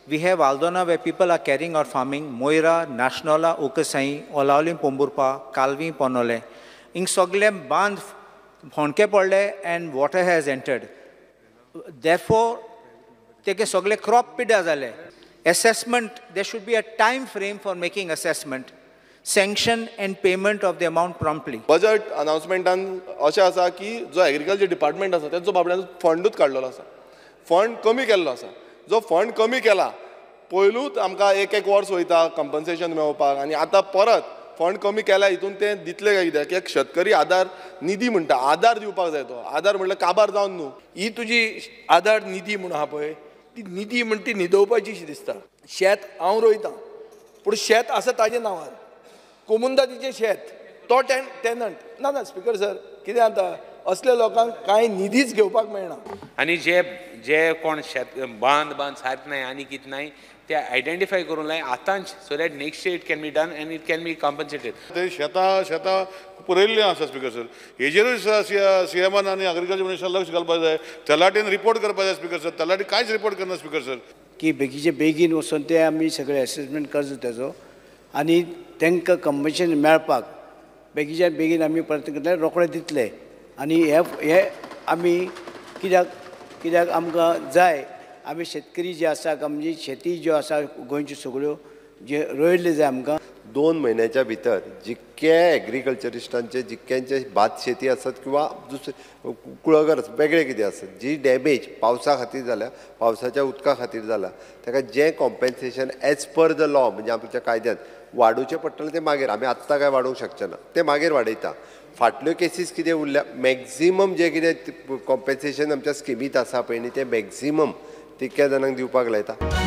We have Aldona where people are carrying out farming, Moira, Nationala, Okasai, Olaolin Pomburpa, Kalvi Ponole. In Sogle Band Honke Pole and water has entered. Therefore, take a Sogle crop pidazale. Assessment, there should be a time frame for making assessment. Sanction and payment of the amount promptly. Budget announcement and अशें आसा की जो agriculture department आसा तेंचो बाबड्यान फंडूच काडलेलो आसा. Fund कमी केल्लो आसा. जो फंड कमी केला पयलूच आमकां एक वर्स वयता कंपन्सेशन मेळोवपाक आनी आतां परत फंड कमी केल्या हितून तें दितले काय कित्याक एक शेतकरी आधार निधी म्हणटा आधार दिवपाक जाय तो आधार म्हणल्यार काबार जावन न्हू ही तुजी आधार निधी म्हूण आहा पळय ती निधी म्हण ती न्हिदोवपाची शी दिसता. शेत हांव रोयतां पूण शेत आसा ताजे नांवार कोमुंदादीचें शेत तो टेनंट ना स्पीकर सर कितें जाता असल्या लोकांक कांय निधीच घेवपाक मेळना आनी जे कोण शेत बांद सारक नाही आनी कितें नाही ते आयडेंटिफाय करून लाय आतांच so that next year it can be done and it can be compensated. ते शेतां पुरयल्लें आसा स्पीकर सर हेजेरूय सीएमान आनी एग्रीकल्चर मिनिस्टर लक्ष घालपाक जाय तलाटीन रिपोर्ट करपाक जाय स्पीकर सर तलाटी कांयच रिपोर्ट करना स्पीकर सर. की बेगीन वचून ते आमी सगळे असेसमेंट करचो तेजो आनी तांकां कंपन्सेशन मेळपाक बेगीन आमी प्रयत्न करतले रोखडे दितले आनी हे आमी कित्याक आमकां जाय आमी शेतकरी जे आसा आमची शेती ज्यो आसा गोंयच्यो सगळ्यो जे रोयल्ले जाय आमकां 2 म्हयन्याच्या भितर जितके एग्रीकल्चरिस्टांचे जितक्यांचे भात शेती आसत किंवा दुसरे कुळगर वेगळे कितें आसत जी डॅमेज पावसा खातीर जाल्या पावसाच्या उदका खातीर जाला ताका जें compensation as per the law म्हणजे आमच्या कायद्यांत वाडोवचें पडटलें तें मागीर आमी आत्तां काय वाडोवंक शकचे ना तें मागीर वाडयता. फाटल्यो केसीस कितें उरल्या मॅक्झिमम जें कितें कॉम्पेन्सेशन आमच्या स्किमींत आसा पळय न्ही तें मॅक्झिमम तितक्या जाणांक दिवपाक लायता.